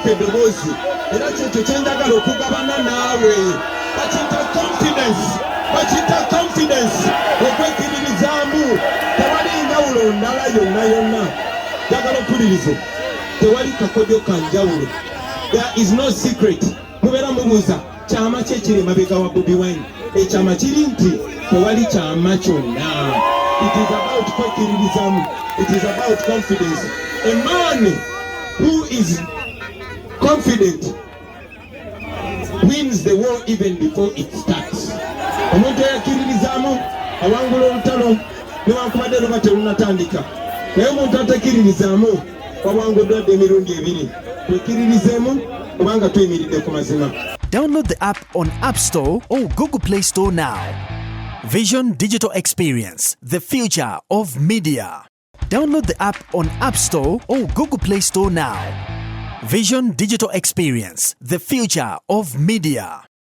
okupa eddoboozi era kyekyo kyenjagala okugabana naawe bakiyita confidence okwekiririzaamu tewali njawulo ndala yonna njagala ompulirize tewali kakodyo ka njawulo. There is no secret. Mubeera mubuuza kyama kyekiri emabega wa Bobi Wine. Ekyama kiri nti tewali kyama kyonna. It is about kwekiririzaamu. It is about confidence. A man who is confident wins the war even before it starts. Omuntu eyakiririzaamu awangula olutalo newankubadde luba terunatandika. Naye omuntu atakiririzaamu wawanguddwadde emirundi ebiri. Twekiririzeemu kubanga tuyimiridde ku mazima. Download the app on App Store or Google Play Store now. Vision Digital Experience, the future of media. Download the app on App Store or Google Play Store now. Vision Digital Experience, the future of media.